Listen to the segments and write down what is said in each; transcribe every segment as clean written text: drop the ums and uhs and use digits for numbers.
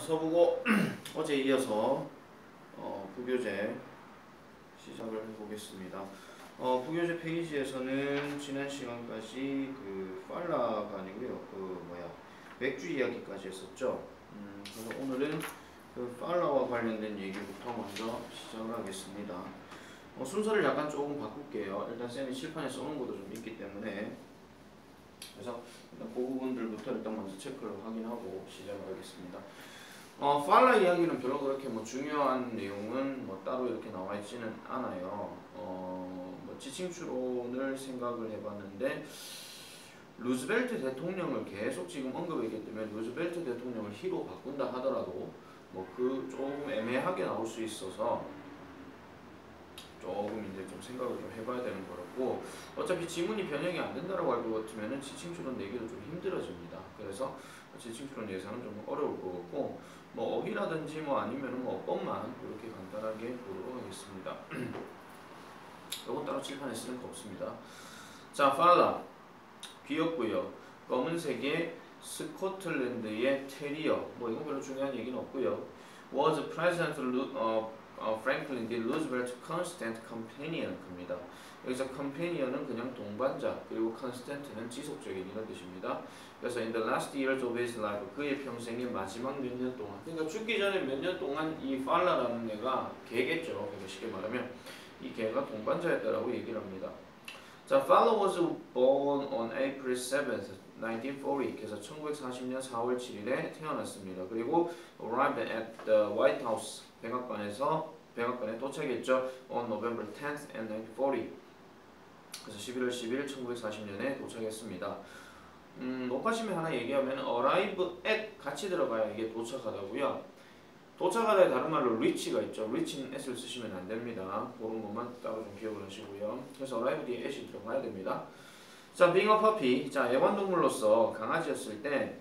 서부고 어제 이어서 부교재 시작을 해보겠습니다. 부교재 페이지에서는 지난 시간까지 그 팔라가 아니고요, 맥주 이야기까지 했었죠. 그래서 오늘은 그 팔라와 관련된 얘기부터 먼저 시작을 하겠습니다. 순서를 약간 조금 바꿀게요. 일단 쌤이 칠판에 써놓은 것도 좀 있기 때문에, 그래서 일단 그 부분들부터 일단 먼저 체크를 확인하고 시작을 하겠습니다. 팔라 이야기는 별로 그렇게 중요한 내용은 따로 이렇게 나와 있지는 않아요. 지칭 추론을 생각을 해봤는데, 루즈벨트 대통령을 계속 지금 언급했기 때문에 루즈벨트 대통령을 히로 바꾼다 하더라도 그 조금 애매하게 나올 수 있어서 조금 이제 좀 생각을 좀 해봐야 되는 거였고, 어차피 지문이 변형이 안 된다라고 할 것 같으면은 지칭 추론 내기도 좀 힘들어집니다. 그래서 지칭 추론 예상은 좀 어려울 것 같고, 어휘라든지 아니면은 어법만 이렇게 간단하게 보도록 하겠습니다. 이건 따로 칠판에 쓰는 거 없습니다. 자, 팔라 귀엽고요. 검은색의 스코틀랜드의 테리어. 이건 별로 중요한 얘기는 없고요. Was President Franklin D. Roosevelt constant companion입니다. 여기서 companion은 그냥 동반자, 그리고 constant는 지속적인 이런 뜻입니다. 그래서 in the last years of his life, 그의 평생의 마지막 몇 년 동안, 그러니까 죽기 전에 몇 년 동안 이 팔라라는 애가 개겠죠. 그러니까 쉽게 말하면 이 개가 동반자였다라고 얘기를 합니다. 자, Fowler was born on April 7th, 1940. 그래서 1940년 4월 7일에 태어났습니다. 그리고 arrived at the White House, 백악관에 도착했죠. on November 10th and 1940. 그래서 11월 10일 1940년에 도착했습니다. 녹화심에 하나 얘기하면 arrive at 같이 들어가야 이게 도착하다고요. 도착하다에 다른 말로 reach가 있죠. reach는 s를 쓰시면 안 됩니다. 그런 것만 따로 좀 기억을 하시고요. 그래서 arrive 뒤에 at이 들어가야 됩니다. 자, being a puppy. 자, 애완동물로서 강아지였을 때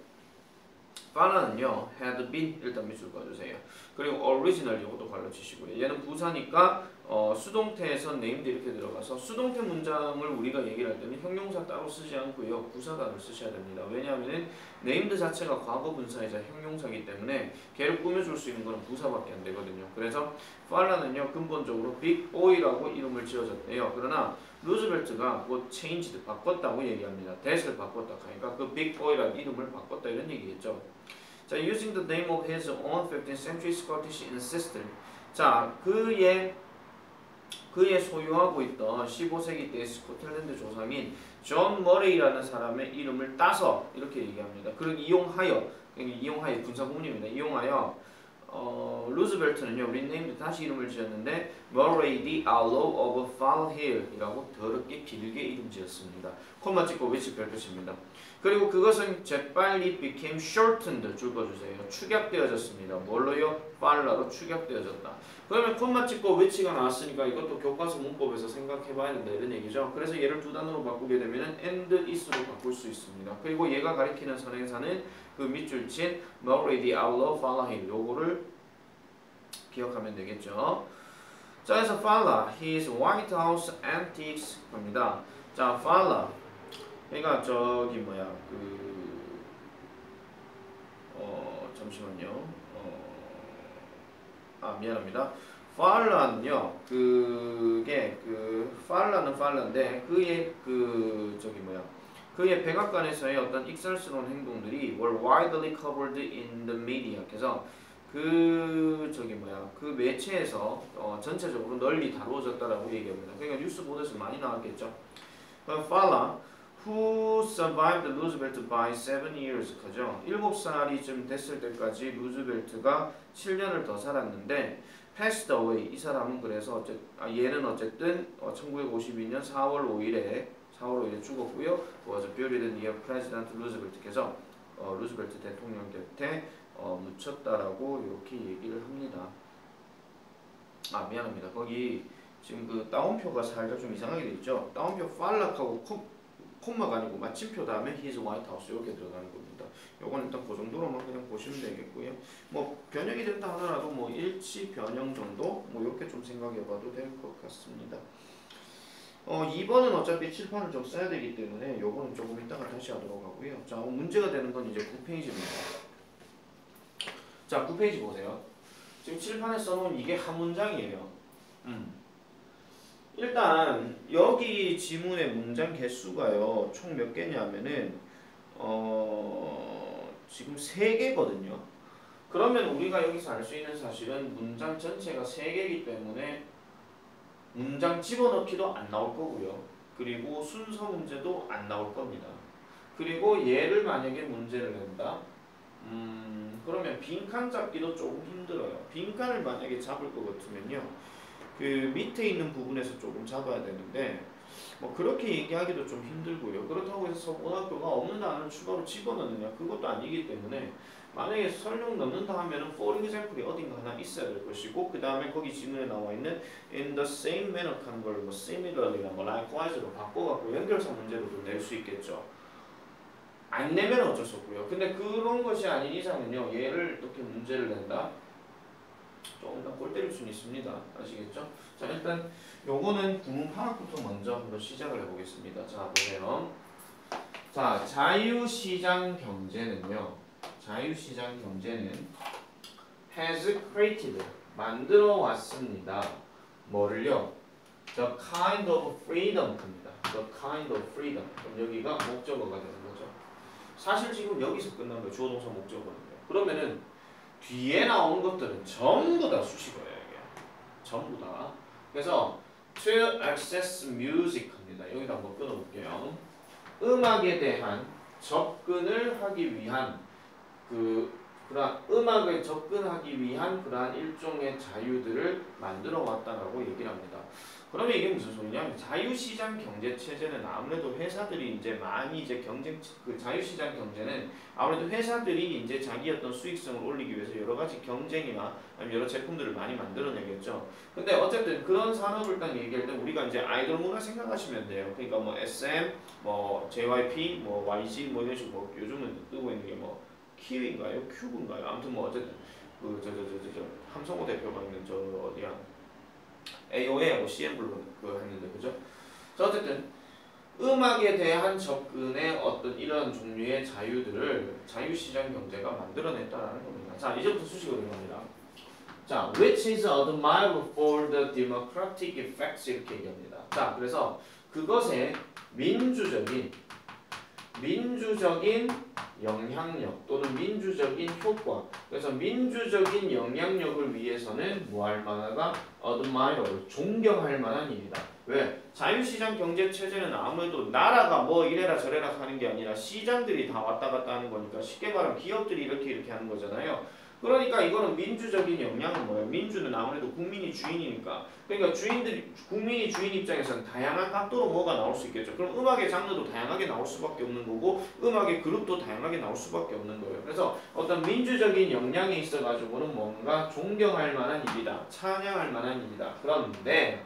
팔라는요, had been 일단 밑줄 그어주세요. 그리고 original 이것도 발로 치시고요. 얘는 부사니까 수동태에서 named 이렇게 들어가서 수동태 문장을 우리가 얘기를 할 때는 형용사 따로 쓰지 않고요, 부사단을 쓰셔야 됩니다. 왜냐하면 named 자체가 과거 분사이자 형용사이기 때문에 걔를 꾸며줄 수 있는 것은 부사밖에 안 되거든요. 그래서 팔라는요, 근본적으로 big boy라고 이름을 지어졌대요. 그러나 루즈벨트가 곧 changed 바꿨다고 얘기합니다. that을 바꿨다 하니까 그 big boy라는 이름을 바꿨다 이런 얘기겠죠. 자, using the name of his own 15th century Scottish ancestor. 자, 그의 소유하고 있던 15세기 때 스코틀랜드 조상인 존 머레이라는 사람의 이름을 따서 이렇게 얘기합니다. 그리고 이용하여 군사 구문입니다. 이용하여 루즈벨트는요, 린네임드 다시 이름을 지었는데 머레이 디 알로 오브 팔힐이라고 더럽게 길게 이름 지었습니다. 콤마 찍고 which 별표입니다. 그리고 그것은 재빨리 became shortened 줄 거주세요. 축약되어졌습니다. 뭘로요? 팔라로 축약되어졌다. 그러면 콤마 찍고 which가 나왔으니까 이것도 교과서 문법에서 생각해봐야 된다 이런 얘기죠. 그래서 얘를 두 단어로 바꾸게 되면 and is로 바꿀 수 있습니다. 그리고 얘가 가리키는 선행사는 그 밑줄 친 Murray the Outlaw Fallahil 요거를 기억하면 되겠죠. 자, 그래서 Falla, his White House antics 겁니다. 자, Falla, 그러니까 잠시만요. 미안합니다. 팔라는요, 팔라는 팔라인데 그의 백악관에서의 어떤 익살스러운 행동들이 were widely covered in the media. 그래서 그 매체에서 전체적으로 널리 다루어졌다라고 얘기합니다. 그러니까 뉴스 보도에서 많이 나왔겠죠. 팔라 who survived Roosevelt by 7 years 하죠. 7살이 좀 됐을 때까지 루즈벨트가 7년을 더 살았는데 passed away. 이 사람은 그래서 얘는 어쨌든 1952년 4월 5일에 죽었고요. was buried near President Roosevelt께서 루즈벨트 대통령 곁에 묻혔다라고 이렇게 얘기를 합니다. 미안합니다. 거기 지금 그 따옴표가 살짝 좀 이상하게 돼 있죠. 따옴표 팔락하고 콤마가 아니고 마침표 다음에 his white house 이렇게 들어가는 겁니다. 요건 일단 그 정도로만 그냥 보시면 되겠고요. 변형이 된다 하더라도 일치 변형 정도 이렇게 좀 생각해봐도 될 것 같습니다. 2번은 어차피 칠판을 좀 써야 되기 때문에 요거는 조금 이따가 다시 하도록 하고요. 자, 문제가 되는 건 이제 9페이지입니다. 자, 9페이지 보세요. 지금 칠판에 써놓은 이게 한 문장이에요. 일단 여기 지문의 문장 개수가요. 총 몇 개냐면은 지금 3개거든요. 그러면 우리가 여기서 알 수 있는 사실은 문장 전체가 3개이기 때문에 문장 집어넣기도 안 나올 거고요. 그리고 순서 문제도 안 나올 겁니다. 그리고 얘를 만약에 문제를 낸다. 그러면 빈칸 잡기도 조금 힘들어요. 빈칸을 만약에 잡을 것 같으면요. 그 밑에 있는 부분에서 조금 잡아야 되는데 뭐 그렇게 얘기하기도 좀 힘들고요. 그렇다고 해서 서고등학교가 없는 단어를 추가로 집어넣느냐 그것도 아니기 때문에 만약에 설령 넣는다 하면은 for example이 어딘가 하나 있어야 될 것이고 그 다음에 거기 지문에 나와 있는 in the same manner 하는 걸 뭐 similarly나 뭐 likewise로 바꿔갖고 연결사 문제로도 낼 수 있겠죠. 안 내면 어쩔 수 없고요. 근데 그런 것이 아닌 이상은요. 얘를 이렇게 문제를 낸다. 조금 더 골 때릴 수는 있습니다. 아시겠죠? 자, 일단 요거는 구문 파악부터 먼저 한번 시작을 해보겠습니다. 자, 보세요. 자, 자유시장 경제는요. 자유시장 경제는 has created, 만들어 왔습니다. 뭐를요? The kind of freedom 입니다. The kind of freedom. 그럼 여기가 목적어가 되는 거죠. 사실 지금 여기서 끝난 거예요. 주어동사 목적어인데. 그러면은 뒤에 나오는 것들은 전부 다 수식어예요. 이게. 전부 다. 그래서 to access music 합니다. 여기다 한번 끊어볼게요. 음악에 대한 접근을 하기 위한 그러한 음악에 접근하기 위한 그러한 일종의 자유들을 만들어 왔다라고 얘기를 합니다. 그러면 이게 무슨 소리냐면 자유시장 경제 체제는 아무래도 회사들이 이제 많이 이제 자유시장 경제는 아무래도 회사들이 이제 자기 어떤 수익성을 올리기 위해서 여러 가지 경쟁이나 아니면 여러 제품들을 많이 만들어내겠죠. 근데 어쨌든 그런 산업을 딱 얘기할 때 우리가 이제 아이돌 문화 생각하시면 돼요. 그러니까 뭐 SM, 뭐 JYP, 뭐 YG 뭐 이런 식으로 뭐 요즘은 뜨고 있는 게 뭐 키위인가요? 큐브인가요? 아무튼 뭐 어쨌든 저 함성호 대표가 있는 저 어디야? AOA하고 CN블루 그거 했는데 그죠? 자 어쨌든 음악에 대한 접근의 어떤 이런 종류의 자유들을 자유시장 경제가 만들어냈다라는 겁니다. 자 이제부터 수식어로 들어갑니다. 자, which is admirable for the democratic effects 이렇게 얘기합니다. 자, 그래서 그것의 민주적인 영향력 또는 민주적인 효과. 그래서 민주적인 영향력을 위해서는 뭐 할 만하다? admirable, 존경할 만한 일이다. 왜? 자유시장 경제 체제는 아무래도 나라가 뭐 이래라 저래라 하는 게 아니라 시장들이 다 왔다 갔다 하는 거니까 쉽게 말하면 기업들이 이렇게 하는 거잖아요. 그러니까 이거는 민주적인 영향은 뭐예요? 민주는 아무래도 국민이 주인이니까. 그러니까 국민이 주인 입장에서는 다양한 각도로 뭐가 나올 수 있겠죠. 그럼 음악의 장르도 다양하게 나올 수밖에 없는 거고 음악의 그룹도 다양하게 나올 수밖에 없는 거예요. 그래서 어떤 민주적인 영향에 있어가지고는 뭔가 존경할 만한 일이다. 찬양할 만한 일이다. 그런데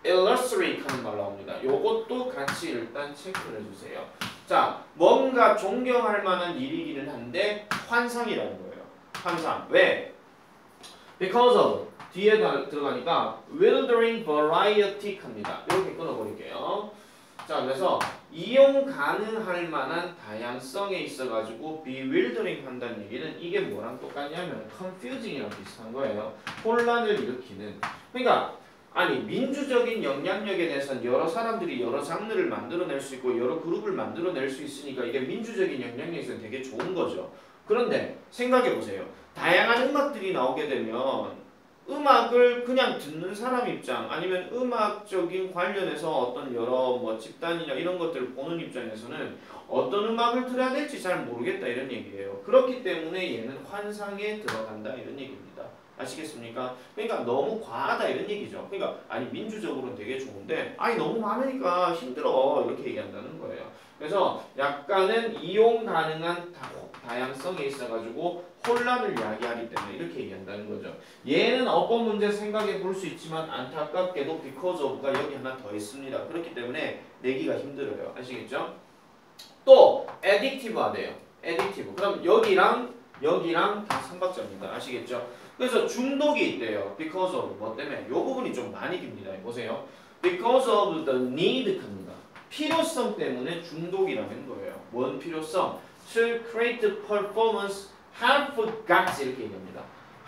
illustrate 하는 말 나옵니다. 요것도 같이 일단 체크를 해주세요. 자, 뭔가 존경할 만한 일이기는 한데 환상이라는 거예요. 환상. 왜? Because of 뒤에 들어가니까 wildering variety 합니다. 이렇게 끊어버릴게요. 자, 그래서 이용 가능할 만한 다양성에 있어가지고 bewildering 한다는 얘기는 이게 뭐랑 똑같냐면 confusing이랑 비슷한 거예요. 혼란을 일으키는. 그러니까 아니 민주적인 영향력에 대해서는 여러 사람들이 여러 장르를 만들어낼 수 있고 여러 그룹을 만들어낼 수 있으니까 이게 민주적인 영향력에서는 되게 좋은 거죠. 그런데 생각해보세요. 다양한 음악들이 나오게 되면 음악을 그냥 듣는 사람 입장 아니면 음악적인 관련해서 어떤 여러 뭐 집단이나 이런 것들을 보는 입장에서는 어떤 음악을 들어야 될지 잘 모르겠다 이런 얘기예요. 그렇기 때문에 얘는 환상에 들어간다 이런 얘기입니다. 아시겠습니까? 그러니까 너무 과하다 이런 얘기죠. 그러니까 아니 민주적으로는 되게 좋은데 아니 너무 많으니까 힘들어 이렇게 얘기한다는 거예요. 그래서 약간은 이용 가능한 다양성에 있어가지고 혼란을 야기하기 때문에 이렇게 얘기한다는 거죠. 얘는 어법 문제 생각해 볼 수 있지만 안타깝게도 because of가 여기 하나 더 있습니다. 그렇기 때문에 내기가 힘들어요. 아시겠죠? 또 addictive하대요. addictive. 그럼 여기랑 다 삼박자입니다. 아시겠죠? 그래서 중독이 있대요. because of 뭐 때문에? 요 부분이 좀 많이 깁니다. 보세요. because of the need 합니다. 필요성 때문에 중독이라는 거예요. 뭔 필요성? To create performance half gods 이렇게 얘기합니다.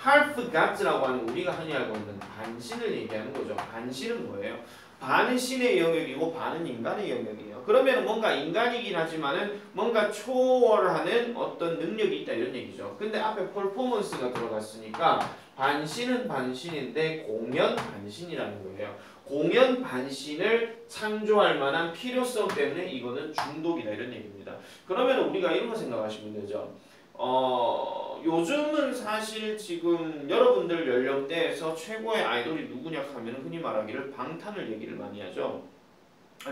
half gods라고 하는 우리가 흔히 알고 있는 반신을 얘기하는 거죠. 반신은 뭐예요? 반은 신의 영역이고 반은 인간의 영역이에요. 그러면 뭔가 인간이긴 하지만은 뭔가 초월하는 어떤 능력이 있다 이런 얘기죠. 근데 앞에 퍼포먼스가 들어갔으니까 반신은 반신인데 공연 반신이라는 거예요. 공연 반신을 창조할 만한 필요성 때문에 이거는 중독이다 이런 얘기입니다. 그러면 우리가 이런 거 생각하시면 되죠. 요즘은 사실 지금 여러분들 연령대에서 최고의 아이돌이 누구냐 하면 흔히 말하기를 방탄을 얘기를 많이 하죠.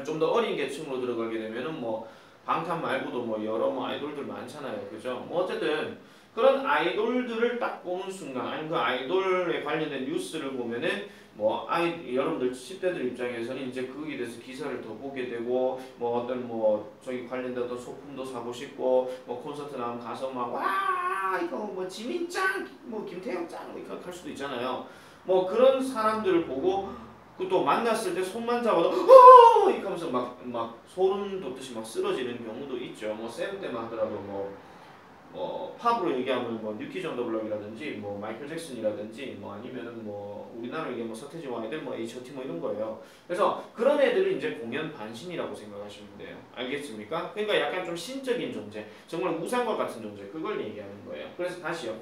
좀 더 어린 계층으로 들어가게 되면은 뭐 방탄 말고도 뭐 여러 뭐 아이돌들 많잖아요. 그죠? 뭐 어쨌든 그런 아이돌들을 딱 보는 순간 아니 그 아이돌에 관련된 뉴스를 보면은 뭐 여러분들 10대들 입장에서는 이제 거기에 대해서 기사를 더 보게 되고 뭐 어떤 뭐 저기 관련된 어떤 소품도 사고 싶고 뭐 콘서트 나오면 가서 막 와 이거 뭐 지민 짱 뭐 김태형 짱 이렇게 할 수도 있잖아요. 뭐 그런 사람들을 보고 또 만났을 때 손만 잡아도 이렇게 하면서 막 소름 돋듯이 막 쓰러지는 경우도 있죠. 뭐 쌤 때만 하더라도 뭐 팝으로 얘기하면 뭐 뉴키즈 온 더 블럭이라든지 뭐 마이클 잭슨이라든지 뭐 아니면은 뭐 우리나라 얘기하면 뭐 서태지와 아이들 뭐 H.O.T 뭐 이런 거예요. 그래서 그런 애들을 이제 공연 반신이라고 생각하시면 돼요. 알겠습니까? 그러니까 약간 좀 신적인 존재, 정말 우상과 같은 존재 그걸 얘기하는 거예요. 그래서 다시요.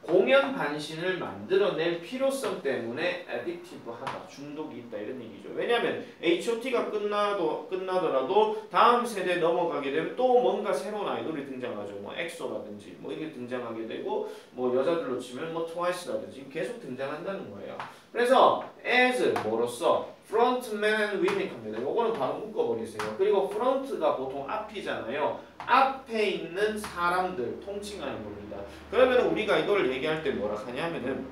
공연 반신을 만들어낼 필요성 때문에 addictive하다, 중독이 있다 이런 얘기죠. 왜냐하면 H.O.T가 끝나더라도 다음 세대 넘어가게 되면 또 뭔가 새로운 아이돌이 등장하죠. 뭐 엑소라든지 뭐 이게 등장하게 되고 뭐 여자들로 치면 뭐 트와이스라든지 계속 등장한다는 거예요. 그래서 as 뭐로서 frontman and women 합니다. 이거는 바로 묶어버리세요. 그리고 front가 보통 앞이잖아요. 앞에 있는 사람들 통칭하는 겁니다. 그러면 우리가 이걸 얘기할 때 뭐라 하냐면은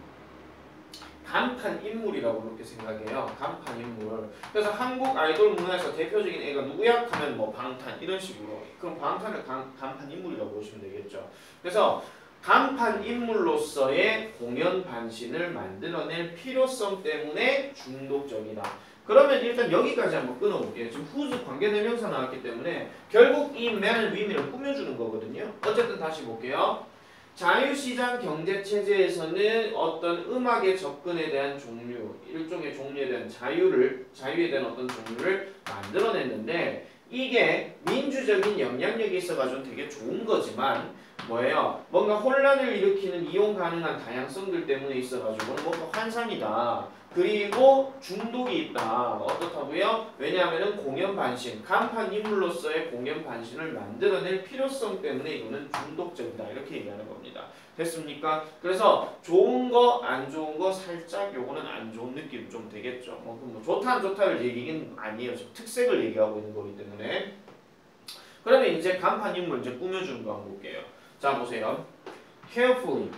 간판 인물이라고 그렇게 생각해요. 간판 인물. 그래서 한국 아이돌 문화에서 대표적인 애가 누구야? 하면 뭐 방탄 이런 식으로. 그럼 방탄을 간판 인물이라고 보시면 되겠죠. 그래서 간판 인물로서의 공연 반신을 만들어낼 필요성 때문에 중독적이다. 그러면 일단 여기까지 한번 끊어볼게요. 지금 whose 관계대명사 나왔기 때문에 결국 이 man, women을 꾸며주는 거거든요. 어쨌든 다시 볼게요. 자유시장 경제체제에서는 어떤 음악의 접근에 대한 종류, 일종의 종류에 대한 자유에 대한 어떤 종류를 만들어냈는데 이게 민주적인 영향력이 있어가지고 되게 좋은 거지만 뭐예요? 뭔가 혼란을 일으키는 이용 가능한 다양성들 때문에 있어가지고는 뭔가 환상이다. 그리고 중독이 있다. 어떻다고요? 왜냐하면 공연 반신, 간판 인물로서의 공연 반신을 만들어낼 필요성 때문에 이거는 중독적이다. 이렇게 얘기하는 겁니다. 됐습니까? 그래서 좋은 거, 안 좋은 거 살짝 요거는 안 좋은 느낌 좀 되겠죠. 뭐 좋다 안 좋다를 얘기는 아니에요. 특색을 얘기하고 있는 거기 때문에. 그러면 이제 간판 인물 이제 꾸며주는 거 한번 볼게요. 자 보세요. carefully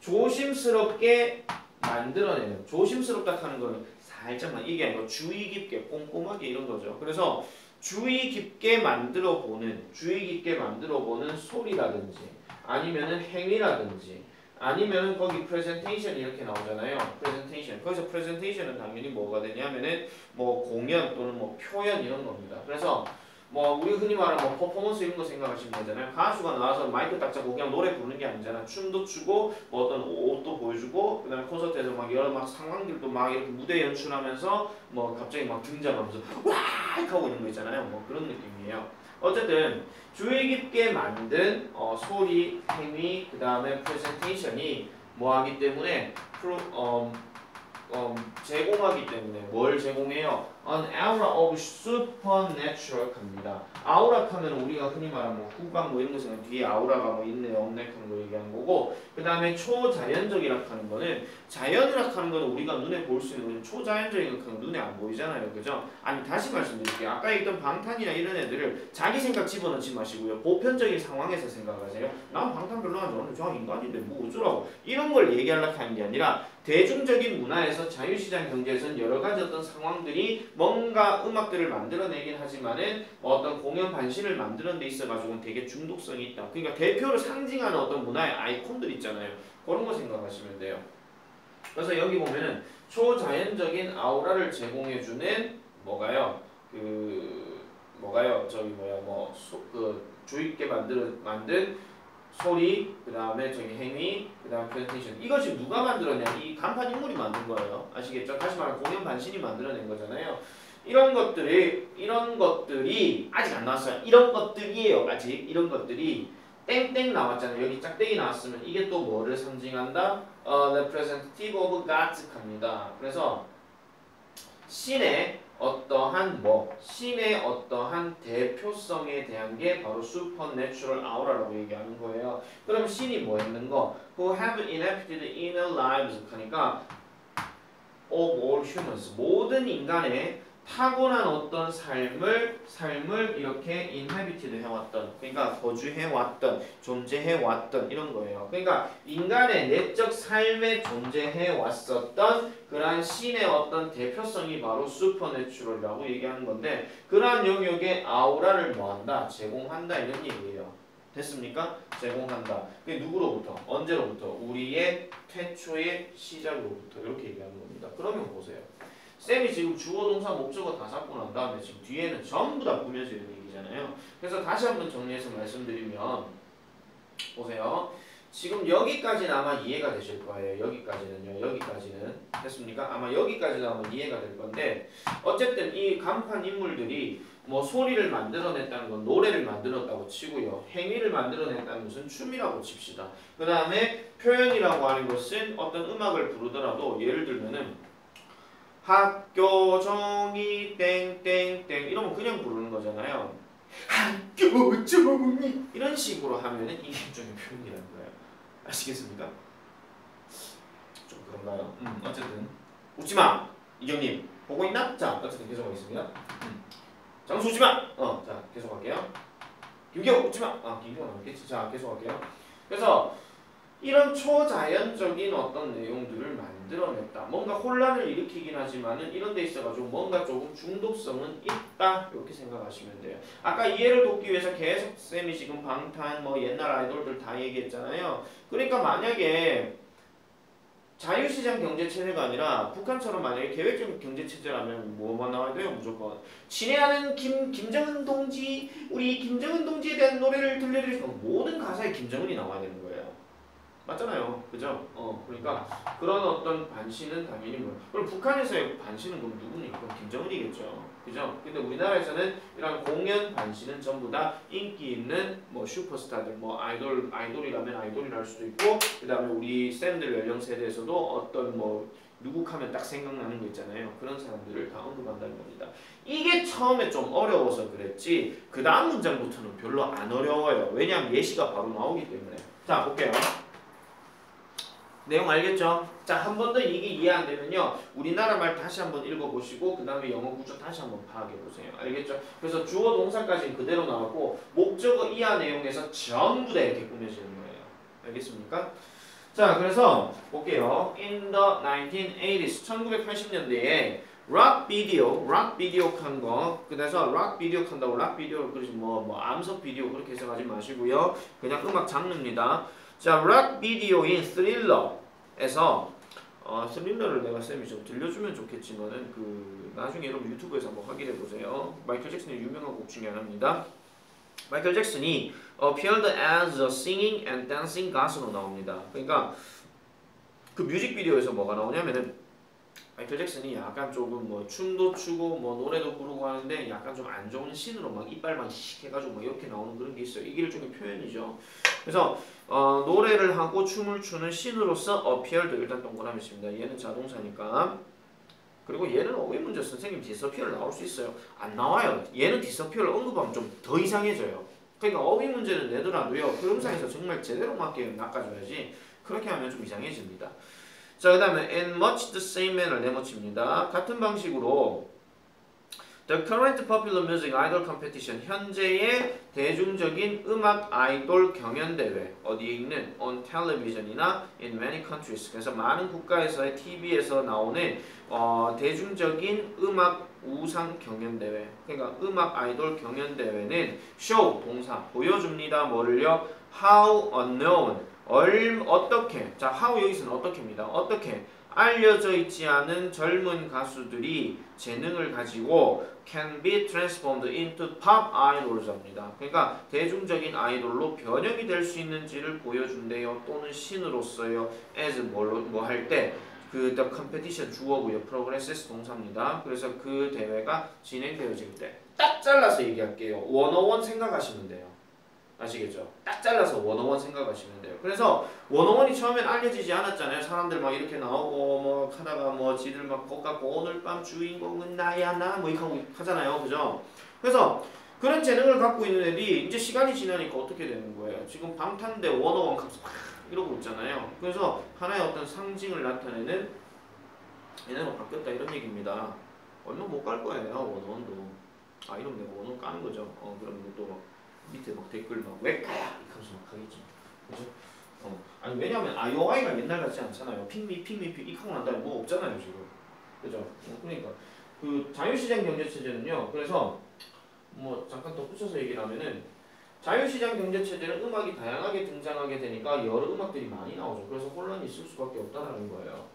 조심스럽게 만들어내는 조심스럽다 하는 거는 살짝만 이게 아니고 주의 깊게 꼼꼼하게 이런 거죠. 그래서 주의 깊게 만들어 보는 소리라든지 아니면은 행위라든지 아니면은 거기 presentation 이렇게 나오잖아요. presentation 거기서 presentation은 당연히 뭐가 되냐면은 뭐 공연 또는 뭐 표현 이런 겁니다. 그래서 뭐 우리 흔히 말하는 뭐 퍼포먼스 이런 거 생각하시면 되잖아요. 가수가 나와서 마이크 딱 잡고 그냥 노래 부르는 게 아니잖아. 춤도 추고 뭐 어떤 옷도 보여주고 그다음에 콘서트에서 막 여러 막 상황들도 막 이렇게 무대 연출하면서 뭐 갑자기 막 등장하면서 와 하고 있는 거 있잖아요. 뭐 그런 느낌이에요. 어쨌든 주의 깊게 만든 소리, 행위, 그다음에 프레젠테이션이 뭐하기 때문에 제공하기 때문에 뭘 제공해요? An aura of supernatural 합니다. 아우라 하면 우리가 흔히 말하는 뭐 후광 뭐 이런 거 생각 뒤에 아우라가 뭐 있네 없네 하는 거 얘기하는 거고 그 다음에 초자연적이라 하는 거는 자연이라 하는 거는 우리가 눈에 볼 수 있는 거는 초자연적인 건 눈에 안 보이잖아요. 그죠? 아니 다시 말씀드릴게요. 아까 얘기했던 방탄이나 이런 애들을 자기 생각 집어넣지 마시고요. 보편적인 상황에서 생각하세요. 난 방탄 별로 안 좋아하는데 저 인간인데 뭐 어쩌라고 이런 걸 얘기하려고 하는 게 아니라 대중적인 문화에서 자유시장 경제에서는 여러 가지 어떤 상황들이 뭔가 음악들을 만들어내긴 하지만은 어떤 공연 반신을 만드는 데 있어가지고는 되게 중독성이 있다. 그러니까 대표를 상징하는 어떤 문화의 아이콘들 있잖아요. 그런 거 생각하시면 돼요. 그래서 여기 보면은 초자연적인 아우라를 제공해주는 뭐가요? 저기 주의 있게 만든 소리, 그 다음에 저기 행위, 그 다음에 프레젠테이션. 이것이 누가 만들었냐? 이 간판 인물이 만든 거예요. 아시겠죠? 다시 말하면 공연 반신이 만들어낸 거잖아요. 이런 것들이 아직 안 나왔어요. 이런 것들이에요. 아직 이런 것들이 땡땡 나왔잖아요. 여기 짝대기 나왔으면 이게 또 뭐를 상징한다? representative of God's 합니다. 그래서 신의 어떠한 대표성에 대한 게 바로 supernatural aura라고 얘기하는 거예요. 그럼 신이 뭐 했는 거? Who have inhabited inner lives 하니까 of all humans, 모든 인간의 타고난 어떤 삶을 이렇게 inhabited 해왔던, 그러니까 거주해왔던, 존재해왔던 이런 거예요. 그러니까 인간의 내적 삶에 존재해왔었던 그러한 신의 어떤 대표성이 바로 supernatural이라고 얘기하는 건데, 그러한 영역에 아우라를 뭐한다? 제공한다 이런 얘기예요. 됐습니까? 제공한다. 그게 누구로부터? 언제로부터? 우리의 태초의 시작으로부터 이렇게 얘기하는 겁니다. 그러면 보세요. 쌤이 지금 주어 동사 목적어 다 잡고 난 다음에 지금 뒤에는 전부 다 꾸며지는 얘기잖아요. 그래서 다시 한번 정리해서 말씀드리면 보세요. 지금 여기까지는 아마 이해가 되실 거예요. 여기까지는 됐습니까? 아마 여기까지는 아마 이해가 될 건데, 어쨌든 이 간판 인물들이 뭐 소리를 만들어냈다는 건 노래를 만들었다고 치고요. 행위를 만들어냈다는 것은 춤이라고 칩시다. 그 다음에 표현이라고 하는 것은 어떤 음악을 부르더라도 예를 들면은 학교 종이 땡땡땡 이러면 그냥 부르는 거잖아요. 학교 종이 이런 식으로 하면은 이게 일종의 표현이라는 거예요. 아시겠습니까? 좀 그런가요? 어쨌든 웃지마 이경님 보고 있나? 자 어쨌든 계속하겠습니다. 장수 웃지마. 자 계속할게요. 김경 웃지마. 김경 나오겠지. 자 계속할게요. 그래서 이런 초자연적인 어떤 내용들을 만들어냈다. 뭔가 혼란을 일으키긴 하지만은 이런 데 있어가지고 뭔가 조금 중독성은 있다. 이렇게 생각하시면 돼요. 아까 이해를 돕기 위해서 계속 쌤이 지금 방탄 뭐 옛날 아이돌들 다 얘기했잖아요. 그러니까 만약에 자유시장 경제체제가 아니라 북한처럼 만약에 계획적인 경제체제라면 뭐만 나와야 돼요? 무조건 친애하는 김정은 동지, 우리 김정은 동지에 대한 노래를 들려드릴 모든 가사에 김정은이 나와야 되는 거예요. 맞잖아요. 그죠? 그러니까 그런 어떤 반신은 당연히 뭐. 그럼 북한에서의 반신은 그럼 누구니? 그럼 김정은이겠죠. 그죠? 근데 우리나라에서는 이런 공연 반신은 전부 다 인기 있는 뭐 슈퍼스타들, 뭐 아이돌이라면 아이돌이랄 수도 있고, 그 다음에 우리 쌤들 연령 세대에서도 어떤 뭐 누구하면 딱 생각나는 거 있잖아요. 그런 사람들을 다 언급한다는 겁니다. 이게 처음에 좀 어려워서 그랬지, 그 다음 문장부터는 별로 안 어려워요. 왜냐하면 예시가 바로 나오기 때문에. 자, 볼게요. 내용 알겠죠? 자, 한 번 더 이게 이해 안 되면요, 우리나라 말 다시 한번 읽어보시고 그 다음에 영어 구조 다시 한번 파악해보세요. 알겠죠? 그래서 주어 동사까지는 그대로 나왔고 목적어 이하 내용에서 전부 다 이렇게 꾸며지는 거예요. 알겠습니까? 자, 그래서 볼게요. In the 1980s, 1980년대에 락 비디오 칸 거, 그래서 락 비디오 칸다고 락 비디오 그러지 뭐 암석 비디오 그렇게 해석하지 마시고요. 그냥 음악 장르입니다. 자, 락 비디오인 스릴러에서 스릴러를 내가 쌤이 좀 들려주면 좋겠지만은 그 나중에 여러분 유튜브에서 한번 확인해 보세요. 마이클 잭슨의 유명한 곡 중에 하나입니다. 마이클 잭슨이 appeared as a singing and dancing 가수로 나옵니다. 그러니까 그 뮤직비디오에서 뭐가 나오냐면은 마이클 잭슨이 약간 조금 뭐 춤도 추고 뭐 노래도 부르고 하는데 약간 좀 안 좋은 신으로 막 이빨만 씩 해가지고 막 이렇게 나오는 그런 게 있어요. 이게 일종의 표현이죠. 그래서 노래를 하고 춤을 추는 신으로서 appeared 일단 동그라미 칩니다. 얘는 자동사니까. 그리고 얘는 어휘 문제 선생님 disappear 나올 수 있어요. 안 나와요. 얘는 disappear 언급하면 좀 더 이상해져요. 그러니까 어휘 문제는 내더라도요, 흐름상에서 정말 제대로 맞게 낚아줘야지. 그렇게 하면 좀 이상해집니다. 자, 그 다음에 in much the same manner 네모칩니다. 같은 방식으로 The current popular music idol competition, 현재의 대중적인 음악 아이돌 경연대회, 어디에 있는 on television이나 in many countries, 그래서 많은 국가에서의 TV에서 나오는 대중적인 음악 우상 경연대회, 그러니까 음악 아이돌 경연대회는 show, 동사, 보여줍니다. 뭐를요? How unknown, 어떻게 자 how 여기서는 어떻게입니다. 어떻게 알려져 있지 않은 젊은 가수들이 재능을 가지고 can be transformed into pop idols입니다. 그러니까 대중적인 아이돌로 변형이 될 수 있는지를 보여준대요. 또는 신으로서요. as 뭐 할 때 그 the competition 주어고요. progresses 동사입니다. 그래서 그 대회가 진행되어질 때 딱 잘라서 얘기할게요. 101 생각하시면 돼요. 아시겠죠? 딱 잘라서 101 생각하시면 돼요. 그래서 101이 처음엔 알려지지 않았잖아요. 사람들 막 이렇게 나오고 뭐 하다가 뭐 지들 막 복 갖고 오늘 밤 주인공은 나야 나 뭐 이렇게 하고 하잖아요. 그죠? 그래서 그런 재능을 갖고 있는 애들이 이제 시간이 지나니까 어떻게 되는 거예요? 지금 방탄대 101 값을 막 이러고 있잖아요. 그래서 하나의 어떤 상징을 나타내는 얘네가 바뀌었다 이런 얘기입니다. 얼마 못 갈 거예요. 101도. 아 이러면 내가 101 까는 거죠. 그럼 또 막 밑에 막 댓글 막 왜 까야 이렇게 하면서 막 하겠죠. 그죠? 아니 왜냐면 IOI가 옛날 같지 않잖아요. 핑미 이렇게 하고 난 다음에 뭐 없잖아요 지금. 그죠? 그러니까 그 자유시장 경제체제는요. 그래서 뭐 잠깐 덧붙여서 얘기를 하면은 자유시장 경제체제는 음악이 다양하게 등장하게 되니까 여러 음악들이 많이 나오죠. 그래서 혼란이 있을 수밖에 없다는 거예요.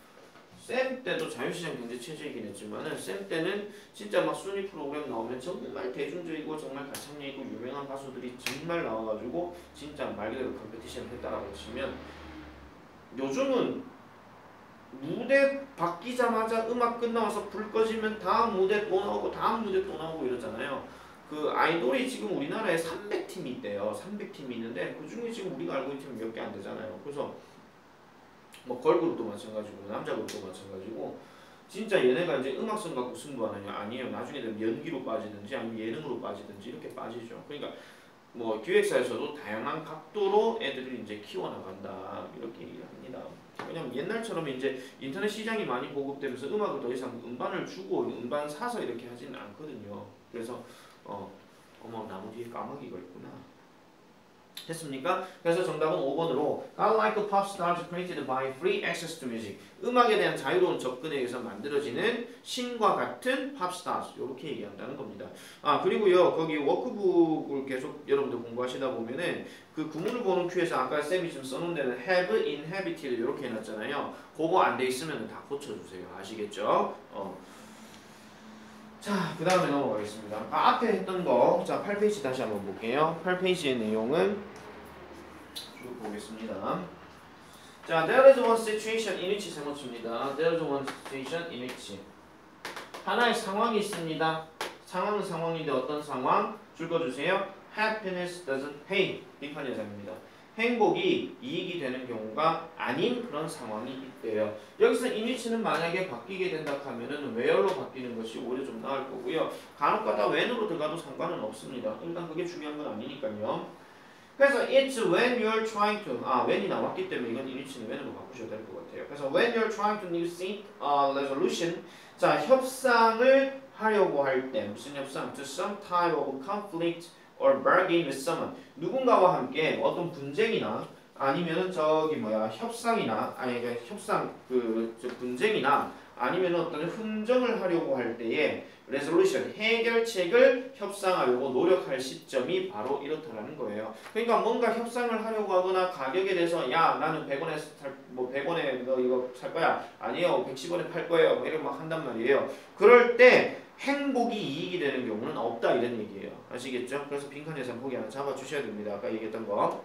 쌤 때도 자유시장 경제체제이긴 했지만은 쌤 때는 진짜 막 순위 프로그램 나오면 정말 대중적이고 정말 가창력있고 유명한 가수들이 정말 나와가지고 진짜 말 그대로 컴페티션을 했다라고 치면 요즘은 무대 바뀌자마자 음악 끝나와서 불 꺼지면 다음 무대 또 나오고 다음 무대 또 나오고 이러잖아요. 그 아이돌이 지금 우리나라에 300팀이 있대요. 300팀이 있는데 그 중에 지금 우리가 알고 있는 팀이 몇 개 안 되잖아요. 그래서 뭐 걸그룹도 마찬가지고 남자 그룹도 마찬가지고 진짜 얘네가 이제 음악성 갖고 승부하느냐 아니에요. 나중에 되면 연기로 빠지든지 아니면 예능으로 빠지든지 이렇게 빠지죠. 그러니까 뭐 기획사에서도 다양한 각도로 애들을 이제 키워나간다 이렇게 얘기를 합니다. 왜냐면 옛날처럼 이제 인터넷 시장이 많이 보급되면서 음악을 더 이상 음반을 주고 음반 사서 이렇게 하지는 않거든요. 그래서 어머 나무 뒤에 까마귀가 있구나. 됐습니까? 그래서 정답은 5번으로 God like pop stars created by free access to music. 음악에 대한 자유로운 접근에 의해서 만들어지는 신과 같은 pop stars 이렇게 얘기한다는 겁니다. 그리고요 거기 워크북을 계속 여러분들 공부하시다 보면은 그 구문을 보는 큐에서 아까 쌤이 좀 써놓은 데는 have inhabited 이렇게 해놨잖아요. 그거 안 돼 있으면 다 고쳐주세요. 아시겠죠? 자, 그 다음에 넘어가겠습니다. 앞에 했던 거, 자, 8페이지 다시 한번 볼게요. 8페이지의 내용은 쭉 보겠습니다. 자, there is one situation in which 세모치입니다. there is one situation in which 하나의 상황이 있습니다. 상황은 상황인데 어떤 상황? 줄 거 주세요. Happiness doesn't pay. 빈칸 예상입니다. 행복이 이익이 되는 경우가 아닌 그런 상황이 있대요. 여기서 in위치는 만약에 바뀌게 된다 하면은 where로 바뀌는 것이 오히려 좀 나을 거고요. 간혹가다 when으로 들어가도 상관은 없습니다. 일단 그게 중요한 건 아니니까요. 그래서 it's when you're trying to when이 나왔기 때문에 이건 in위치는 when으로 바꾸셔야 될 것 같아요. 그래서 when you're trying to negotiate a resolution, 자 협상을 하려고 할 때 무슨 협상? To some type of conflict or bargain with someone. 누군가와 함께 어떤 분쟁이나 아니면은 협상이나 협상 분쟁이나 아니면 어떤 흥정을 하려고 할 때에 resolution 해결책을 협상하려고 노력할 시점이 바로 이렇다라는 거예요. 그러니까 뭔가 협상을 하려고 하거나 가격에 대해서 야 나는 100원에 100원에 너 이거 살 거야 아니요 110원에 팔 거예요 뭐 이렇게 막 한단 말이에요. 그럴 때 행복이 이익이 되는 경우는 없다 이런 얘기예요. 아시겠죠? 그래서 빈칸 예산 보기 하나 잡아주셔야 됩니다. 아까 얘기했던 거.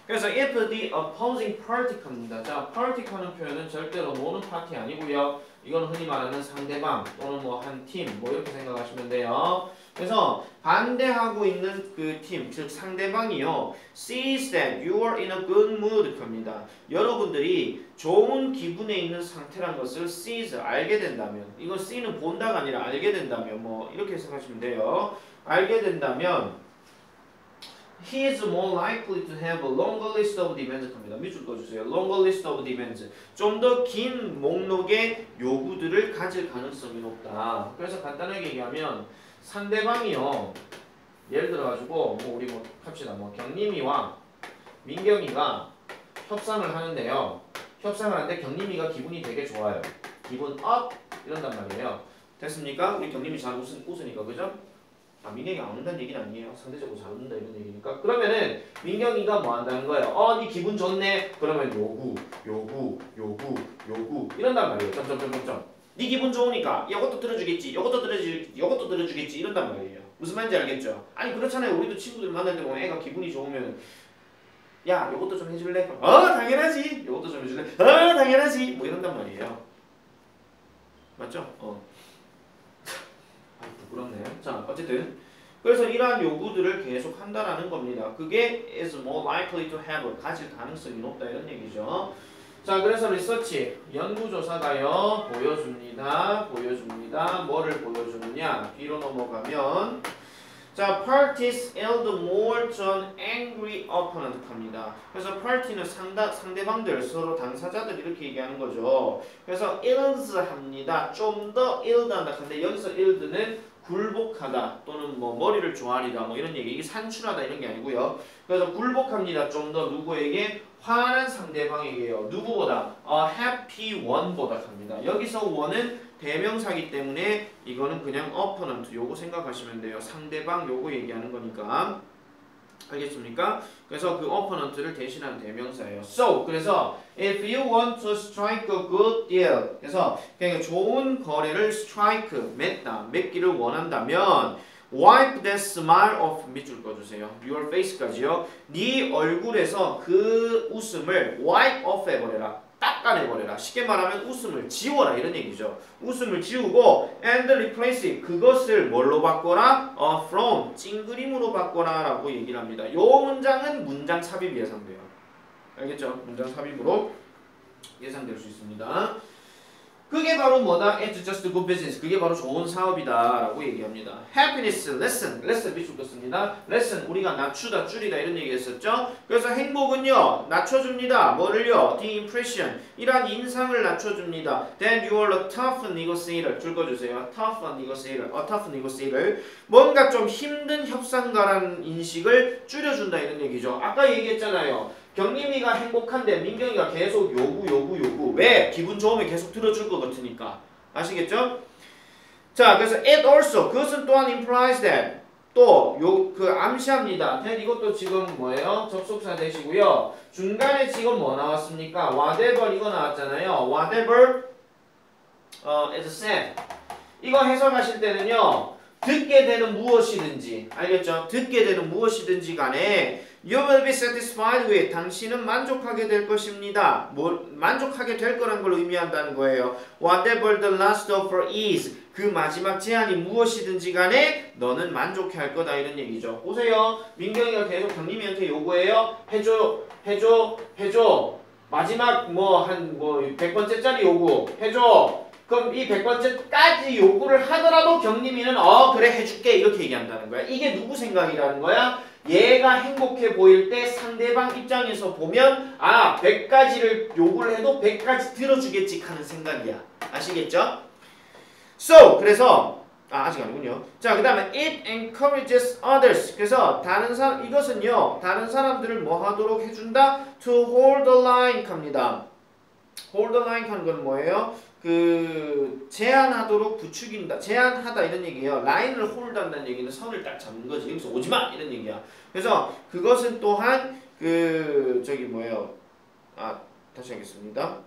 그래서 if the opposing party 겁니다. 자, party하는 표현은 절대로 모는 파티 아니고요. 이건 흔히 말하는 상대방 또는 뭐 한 팀 뭐 이렇게 생각하시면 돼요. 그래서 반대하고 있는 그 팀, 즉 상대방이요. sees that you are in a good mood 겁니다. 여러분들이 좋은 기분에 있는 상태란 것을 sees 알게 된다면 이거 see는 본다가 아니라 알게 된다면 뭐 이렇게 생각하시면 돼요. 알게 된다면 he is more likely to have a longer list of demands 겁니다. 밑줄 떠주세요. longer list of demands. 좀 더 긴 목록의 요구들을 가질 가능성이 높다. 그래서 간단하게 얘기하면 상대방이요. 예를 들어가지고 뭐 우리 뭐 합시다. 뭐 경림이와 민경이가 협상을 하는데요. 협상을 하는데 경림이가 기분이 되게 좋아요. 기분 업 이런단 말이에요. 됐습니까? 우리 경림이 잘 웃으니까 그죠? 민경이가 안 온다는 얘기는 아니에요. 상대적으로 잘 온다 이런 얘기니까. 그러면은 민경이가 뭐 한다는 거예요? 니 기분 좋네. 그러면 요구 이런단 말이에요. 점점점점점. 네 기분 좋으니까 이것도 들어주겠지. 이것도 들어주겠지. 이런단 말이에요. 무슨 말인지 알겠죠? 아니 그렇잖아요. 우리도 친구들 만날 때 보면 애가 기분이 좋으면 야 요것도 좀 해줄래? 당연하지. 요것도 좀 해줄래? 당연하지. 뭐 이런단 말이에요. 맞죠? 부끄럽네요. 자, 어쨌든 그래서 이러한 요구들을 계속 한다라는 겁니다. 그게 is more likely to have 가질 가능성이 높다 이런 얘기죠. 자, 그래서 리서치 연구조사가요 보여줍니다. 뭐를 보여주느냐? 뒤로 넘어가면 자, parties yield more to an angry opponent 합니다. 그래서 party는 상대방들, 서로 당사자들 이렇게 얘기하는 거죠. 그래서 yields 합니다. 좀 더 yield 한다. 근데 여기서 yield는 굴복하다 또는 뭐 머리를 조아리다 뭐 이런 얘기. 이게 산출하다 이런 게 아니고요. 그래서 굴복합니다. 좀 더 누구에게? 화난 상대방에게요. 누구보다? happy one보다 합니다. 여기서 one은 대명사기 때문에 이거는 그냥 opponent 요거 생각하시면 돼요. 상대방 요거 얘기하는 거니까. 알겠습니까? 그래서 그 opponent를 대신하는 대명사예요. So 그래서 if you want to strike a good deal 그래서 그냥 좋은 거래를 strike 맺기를 원한다면 wipe that smile off 밑줄 꺼주세요. your face까지요. 네 얼굴에서 그 웃음을 wipe off 해버려라. 닦아내버려라. 쉽게 말하면 웃음을 지워라 이런 얘기죠. 웃음을 지우고 and replace it. 그것을 뭘로 바꿔라? from 찡그림으로 바꿔라 라고 얘기를 합니다. 요 문장은 문장 삽입 예상돼요. 알겠죠? 문장 삽입으로 예상될 수 있습니다. 그게 바로 뭐다? It's just good business. 그게 바로 좋은 사업이다 라고 얘기합니다. Happiness, lesson 밑줄 긋습니다. lesson 우리가 낮추다, 줄이다 이런 얘기 했었죠. 그래서 행복은요 낮춰줍니다. 뭐를요? The impression 이러한 인상을 낮춰줍니다. Then you are a tough negotiator. 줄 꺼주세요. tough negotiator 뭔가 좀 힘든 협상가라는 인식을 줄여준다 이런 얘기죠. 아까 얘기했잖아요. 경림이가 행복한데 민경이가 계속 요구 왜? 기분 좋으면 계속 들어줄 것 같으니까 아시겠죠? 자 그래서 it also 그것은 또한 implies that 또 그 암시합니다. that 이것도 지금 뭐예요? 접속사 되시고요. 중간에 지금 뭐 나왔습니까? whatever 이거 나왔잖아요. whatever is said 이거 해석하실 때는요. 듣게 되는 무엇이든지 알겠죠? 듣게 되는 무엇이든지 간에 You will be satisfied with 당신은 만족하게 될 것입니다. 만족하게 될 거란 걸 의미한다는 거예요. Whatever the last offer is 그 마지막 제안이 무엇이든지 간에 너는 만족해할 거다 이런 얘기죠. 보세요. 민경이가 계속 경림이한테 요구해요. 해줘. 마지막 한 100번째짜리 요구 해줘. 그럼 이 100번째까지 요구를 하더라도 경림이는 그래 해줄게 이렇게 얘기한다는 거야. 이게 누구 생각이라는 거야? 얘가 행복해 보일 때 상대방 입장에서 보면 100가지를 요구를 해도 100가지 들어주겠지 하는 생각이야. 아시겠죠? So 그래서 아직 아니군요. 자, 그 다음에 it encourages others. 그래서 이것은요 다른 사람들을 뭐 하도록 해준다? To hold the line 합니다. hold the line 하는 건 뭐예요? 그 제한하도록 부추긴다, 제한하다 이런 얘기예요. 라인을 홀드한다는 얘기는 선을 딱 잡는 거지. 여기서 오지마 이런 얘기야. 그래서 그것은 또한 다시 하겠습니다.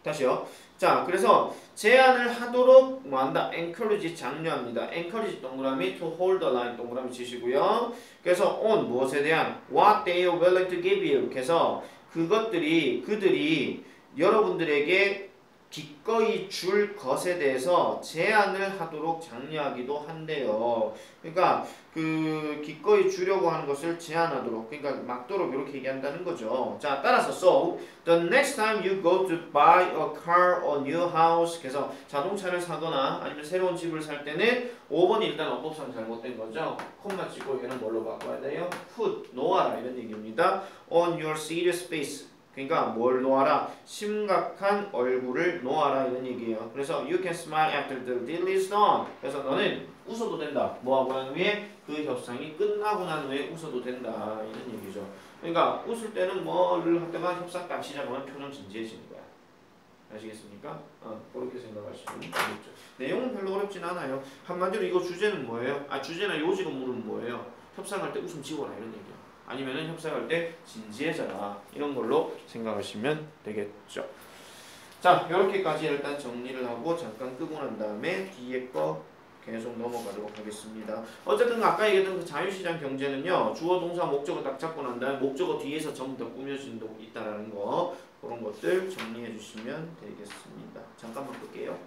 다시요. 자, 그래서 제한을 하도록 뭐한다? encourage 장려합니다. encourage 동그라미 to hold the line 동그라미 치시고요. 그래서 on 무엇에 대한 what they are willing to give you. 그래서 그들이 여러분들에게 기꺼이 줄 것에 대해서 제안을 하도록 장려하기도 한대요. 그러니까 그 기꺼이 주려고 하는 것을 제안하도록, 그러니까 막도록 이렇게 얘기한다는 거죠. 자, 따라서 so the next time you go to buy a car or new house, 그래서 자동차를 사거나 아니면 새로운 집을 살 때는 5번이 일단 어법상 잘못된 거죠. 콤마 찍고 얘는 뭘로 바꿔야 돼요? put 놓아라 이런 얘기입니다. on your serious face. 그러니까 뭘 놓아라? 심각한 얼굴을 놓아라 이런 얘기예요. 그래서 you can smile after the deal is done. 그래서 너는 웃어도 된다. 뭐하고 난 후에 그 협상이 끝나고 난 후에 웃어도 된다 이런 얘기죠. 그러니까 웃을 때는 뭐를 하다가 협상 딱 시작하면 표정 진지해지는 거야. 아시겠습니까? 그렇게 생각하시면 되겠죠. 내용은 별로 어렵진 않아요. 한마디로 이거 주제는 뭐예요? 주제나 요지가 물은 뭐예요? 협상할 때 웃음 지워라 이런 얘기야. 아니면은 협상할 때 진지해져라 이런 걸로 생각하시면 되겠죠. 자, 이렇게까지 일단 정리를 하고 잠깐 끄고 난 다음에 뒤에 거 계속 넘어가도록 하겠습니다. 어쨌든 아까 얘기했던 그 자유시장 경제는요, 주어 동사 목적어 딱 잡고 난 다음에 목적어 뒤에서 전부 다 꾸며진 게 있다라는 거, 그런 것들 정리해 주시면 되겠습니다. 잠깐만 끌게요.